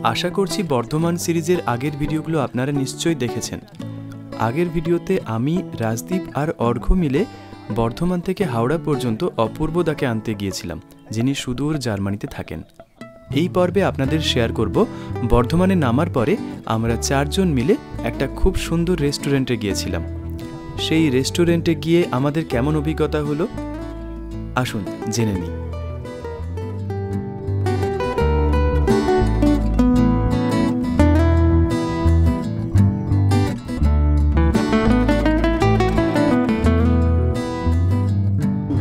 আশা করছি বর্ধমান সিরিজের আগের ভিডিওগুলো আপনারা নিশ্চয়ই দেখেছেন। আগের ভিডিওতে আমি, রাজদীপ আর অর্ঘ্য মিলে বর্ধমান থেকে হাওড়া পর্যন্ত অপূর্বদাকে আনতে গিয়েছিলাম, যিনি সুদূর জার্মানিতে থাকেন। এই পর্বে আপনাদের শেয়ার করব বর্ধমানে নামার পরে আমরা 4 জন মিলে একটা খুব সুন্দর রেস্টুরেন্টে গিয়েছিলাম। সেই রেস্টুরেন্টে গিয়ে আমাদের কেমন অভিজ্ঞতা হলো আসুন জেনে নিই।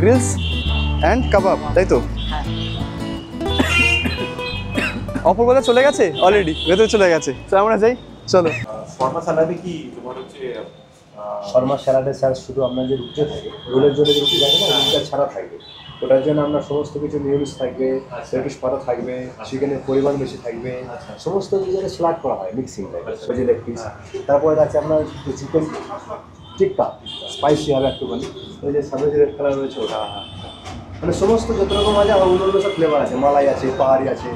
গ্রিলস অ্যান্ড কাবাব, তাই তো? অপূর্বদা চলে গেছে অলরেডি, ভেতরে চলে গেছে। তো আমরা যাই, চলো। শর্মা স্যালাডে কি তোমার হচ্ছে শর্মা স্যালাডে স্যার শুধু আপনার যে রুটি থাকে, রোলের জন্য যে রুটি থাকে না, রুটিটা ছাড়া থাকবে। ওটার জন্য আপনার সমস্ত কিছু মিউনিস থাকবে, লেটুস পাতা থাকবে, চিকেনের পরিমাণ বেশি থাকবে, সমস্ত কিছু স্যালাড করা হয় মিক্সিং টাইপের, সবজি লেগ পিস। তারপরে আছে আপনার চিকেন টিক্কা, স্পাইসি হবে একটুখানি। ওই যে সামনে যে রেড কালার রয়েছে ওটা, মানে সমস্ত যত রকম আছে আমার অন্য সব ফ্লেভার আছে, মালাই আছে, পাহাড়ি আছে।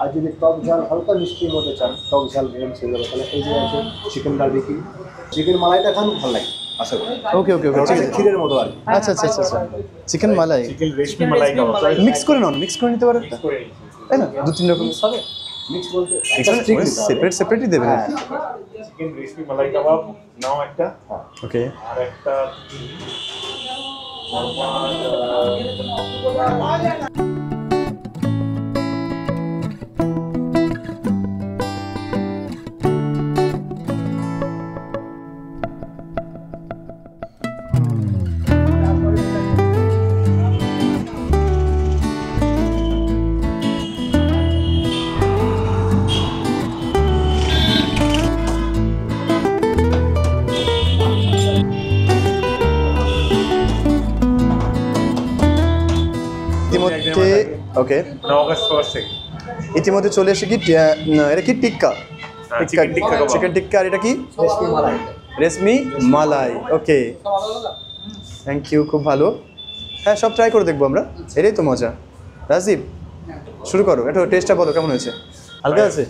আর যদি টক ঝাল হালকা মিষ্টির মধ্যে চান, টক ঝাল গরম ছিল, তাহলে এই যে আছে চিকেন বারবিকিউ, চিকেন মালাইটা খান ভালো লাগে আশা করি। ওকে ওকে ওকে, ঠিক আছে, ক্ষীরের মতো আর কি। আচ্ছা আচ্ছা আচ্ছা আচ্ছা, চিকেন মালাই, চিকেন রেশমি মালাই কাবাব মিক্স করে নাও, মিক্স করে নিতে পারে, তাই না? 2-3 রকম হবে মিক্স বলতে সেপারেট সেপারেটই দেবে। চিকেন রেশমি মালাই কাবাব নাও একটা, ওকে। আর একটা ওকে, অগাস্ট 1 থেকে ইতিমধ্যে চলে এসে কি এটা কি টিক্কা, চিকেন টিক্কা, আর এটা কি রেশমি মালাই, রেশমি মালাই। ওকে, থ্যাংক ইউ, খুব ভালো। হ্যাঁ, সব ট্রাই করে দেখবো আমরা, এটাই তো মজা। রাজদীপ শুরু করো, একটু টেস্টটা বলো কেমন হয়েছে। হালকা আছে,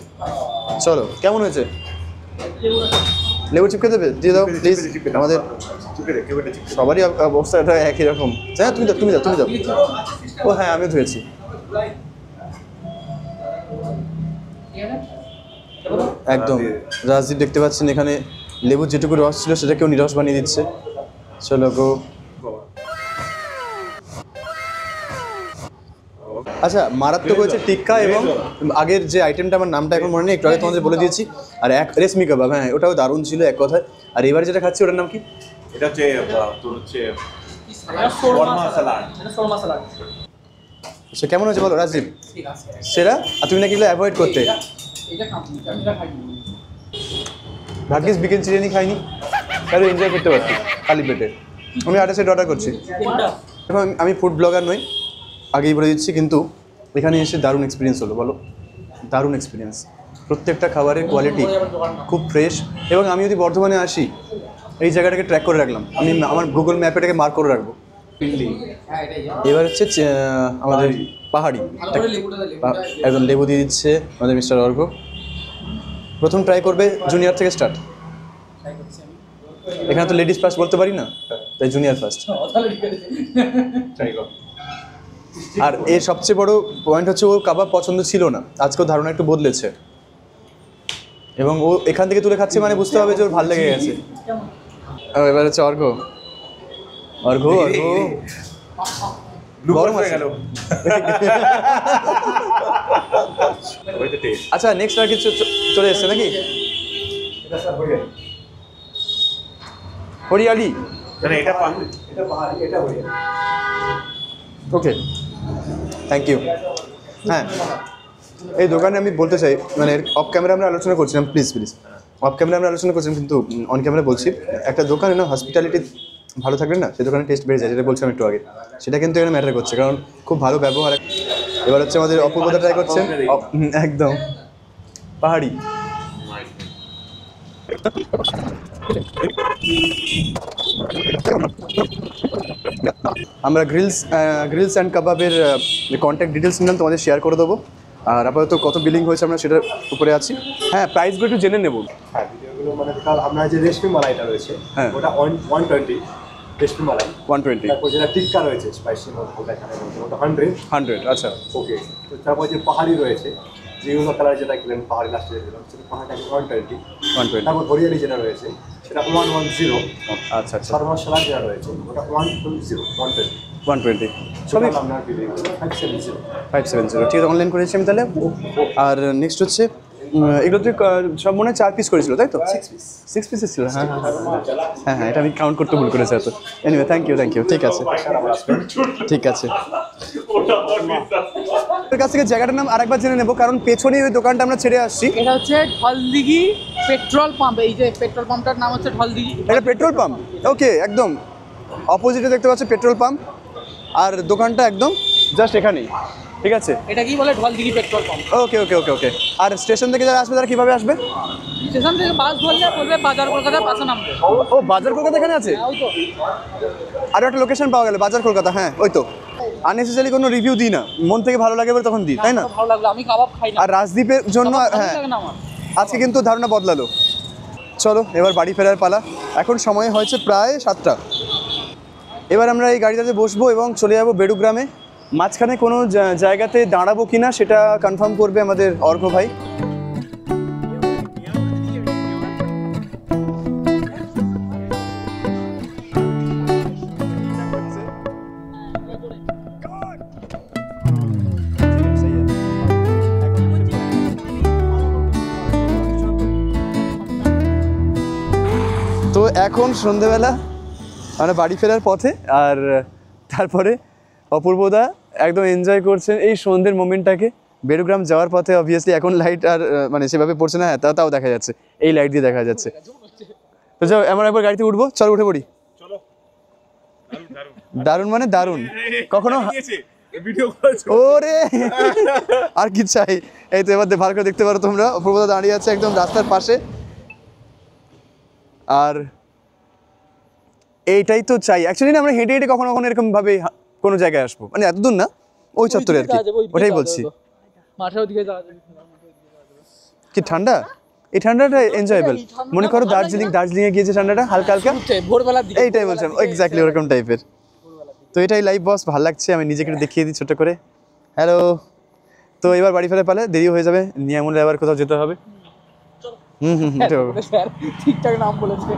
চলো। কেমন হয়েছে? লেবু চিপকে দেবে, দিয়ে দাও প্লিজ। আমাদের সবারই অবস্থাটা একই রকম। হ্যাঁ, তুমি দাও তুমি দাও তুমি দাও। ও হ্যাঁ, আমিও ধুয়েছি। একদম রাজদীপ দেখতে পাচ্ছেন এখানে লেবুর যেটুকু রস ছিল সেটাকেও নিরস বানিয়ে দিচ্ছে। চলো গো। আচ্ছা, মারাত্মক হয়েছে টিক্কা, এবং আগের যে আইটেমটা আমার নামটা এখন মনে নেই, একটু আগে তোমাদের বলে দিয়েছি। আর এক রেশমি কাবাব, হ্যাঁ ওটাও দারুণ ছিল এক কথায়। আর এবার যেটা খাচ্ছি ওটার নাম কি? এটা হচ্ছে তোর হচ্ছে শর্মা স্যালাড। সে কেমন হয়েছে বলো রাজদীপ? সেরা। আর তুমি নাকি এগুলো অ্যাভয়েড করতে? ভাগ্যিস বিকেল চিকেনই খাইনি, তাহলে এনজয় করতে পারছি খালি পেটে। আমি 28 সেট অর্ডার করছি। এখন আমি ফুড ব্লগার নই, আগেই বলে দিচ্ছি, কিন্তু এখানে এসে দারুণ এক্সপিরিয়েন্স হলো। বলো, দারুণ এক্সপিরিয়েন্স। প্রত্যেকটা খাবারের কোয়ালিটি খুব ফ্রেশ। এবং আমি যদি বর্ধমানে আসি, এই জায়গাটাকে ট্র্যাক করে রাখলাম, আমি আমার গুগল ম্যাপে এটাকে মার্ক করে রাখবো। এবার হচ্ছে আমাদের পাহাড়ি, একদম লেবু দিয়ে দিচ্ছে আমাদের মিস্টার অর্ঘ্য। প্রথম ট্রাই করবে, জুনিয়র থেকে স্টার্ট। এখানে তো লেডিস ফার্স্ট বলতে পারি না, তাই জুনিয়র ফার্স্ট। আর এর সবচেয়ে বড় পয়েন্ট হচ্ছে, ওর কাবাব পছন্দ ছিল না, আজকেও ধারণা একটু বদলেছে, এবং ও এখান থেকে তুলে খাচ্ছে, মানে বুঝতে হবে যে ওর ভালো লেগে গেছে। এবার হচ্ছে অর্ঘ্য। অর্ঘ্য অর্ঘ্য গরম হয়ে গেল। আচ্ছা, নেক্সট আর কিছু চলে এসছে নাকি? হরিয়ালি, ওকে, থ্যাংক ইউ। হ্যাঁ, এই দোকানে আমি বলতে চাই, মানে অফ ক্যামেরা আমরা আলোচনা করছিলাম, প্লিজ প্লিজ, অফ ক্যামেরা আমরা আলোচনা করছিলাম, কিন্তু অন ক্যামেরা বলছি, একটা দোকানে না হসপিটালিটি ভালো থাকলে না, সেই দোকানে টেস্ট বেড়ে যায়, যেটা বলছিলাম একটু আগে, সেটা কিন্তু এখানে ম্যাটার করছে, কারণ খুব ভালো ব্যবহার। এবার হচ্ছে আমাদের অপূর্বতা ট্রাই করছেন, একদম পাহাড়ি। আমরা গ্রিলস অ্যান্ড কাবাবের কন্ট্যাক্ট ডিটেলস নিলাম, তোমাদের শেয়ার করে দেবো। আর আপাতত কত বিলিং হয়েছে আমরা সেটার উপরে আছি। হ্যাঁ, প্রাইসগুলো একটু জেনে নেব। হ্যাঁ, ভিডিওগুলো মানে আপনার যে রেশমি মালাইটা রয়েছে হ্যাঁ। ওটা 120 রেশমি মালাই। 120। তারপর যেটা টিক্কা রয়েছে স্পাইসি ওটা এখানে রয়েছে, ওটা 100। আচ্ছা। ওকে, তো তারপর যে পাহাড়ি রয়েছে যেগুলো কালার যেটা কিনলেন পাহাড়ি লাস্টে দিলাম সেটা পাহাড়টা 120। 120। তারপর হরিয়ালি যেটা রয়েছে সেটা 110। আচ্ছা। শর্মা সালাদ যেটা রয়েছে ওটা 120 120 সবই সবই আপনার বিলিং 570। 570। ঠিক আছে, অনলাইন করেছি আমি তাহলে। আর নেক্সট হচ্ছে এগুলো তুই সব মনে হয় 4 পিস করেছিল তাই তো? 6 পিসেস ছিল। হ্যাঁ হ্যাঁ, এটা আমি কাউন্ট করতে ভুল করেছি এত। Anyway, thank you. ঠিক আছে ঠিক আছে। তোর কাছ থেকে জায়গাটার নাম আরেকবার জেনে নেবো, কারণ পেছনেই ওই দোকানটা আমরা ছেড়ে আসছি। এটা হচ্ছে ঢলদিঘি পেট্রোল পাম্প। এই যে পেট্রোল পাম্পটার নাম হচ্ছে ঢলদিঘি। এটা পেট্রোল পাম্প। ওকে, একদম অপোজিটে দেখতে পাচ্ছি পেট্রোল পাম্প, আর দোকানটা একদম জাস্ট এখানেই। ঠিক আছে, এটা কি বলে ঢলদিঘি পেট্রোল পাম্প। ওকে ওকে ওকে ওকে। আর স্টেশন থেকে যারা আসবে তারা কিভাবে আসবে? স্টেশন থেকে বাস ধরলে বলবে বাজার কলকাতার পাশে নামবে। ও, বাজার কলকাতা এখানে আছে। ওই তো আর একটা লোকেশন পাওয়া গেল, বাজার কলকাতা। হ্যাঁ, ওই তো। আননেসেসারি কোনো রিভিউ দিই না, মন থেকে ভালো লাগে বলে তখন দিই, তাই না? ভালো লাগলো, আমি কাবাব খাই না। আর রাজদীপের জন্য কাবাব ভালো হ্যাঁ, লাগে না আমার। আজকে কিন্তু ধারণা বদলালো। চলো এবার বাড়ি ফেরার পালা। এখন সময় হয়েছে প্রায় 7টা। এবার আমরা এই গাড়িটাতে বসবো এবং চলে যাবো বেড়ুগ্রামে। মাঝখানে কোনো জায়গাতে দাঁড়াবো কিনা সেটা কনফার্ম করবে আমাদের অর্ঘ্য ভাই। তো এখন সন্ধেবেলা আমরা বাড়ি ফেরার পথে, আর তারপরে অপূর্বদা একদম এনজয় করছেন এই সন্ধ্যের মোমেন্টটাকে। বেড়ুগ্রাম যাওয়ার পথে অবভিয়াসলি এখন লাইট আর মানে সেভাবে পড়ছে না, হ্যাঁ তাও দেখা যাচ্ছে, এই লাইট দিয়ে দেখা যাচ্ছে। তো যাও, আমরা একবার গাড়িতে উঠবো, চলো উঠে পড়ি। দারুণ মানে দারুণ। কখনো ওরে আর কি চাই। এই তো এবার ভালো করে দেখতে পারো তোমরা, অপূর্বদা দাঁড়িয়ে আছে একদম রাস্তার পাশে। আর এইটাই তো চাই অ্যাকচুয়ালি না, আমরা হেঁটে হেঁটে কখনো কখনো এরকম ভাবে কোনো জায়গায় আসবো, মানে এত দূর না, ওই চত্বরে আর কি, ওটাই বলছি। মাঠের ওদিকে যাওয়া যাবে। কি ঠান্ডা, এই ঠান্ডাটা এনজয়েবল। মনে করো দার্জিলিংয়ে গিয়েছে ঠান্ডাটা হালকা হালকা, ভোরবেলার দিকে এইটাই বলছিলাম, এক্স্যাক্টলি ওরকম টাইপের। তো এটাই লাইভ বস, ভালো লাগছে। আমি নিজেকে একটু দেখিয়ে দিই ছোট করে। হ্যালো। তো এবার বাড়ি ফেরার পালে, দেরি হয়ে যাবে, নিয়ে মনে আবার কোথাও যেতে হবে। স্যার ঠিকঠাক নাম বলেছে।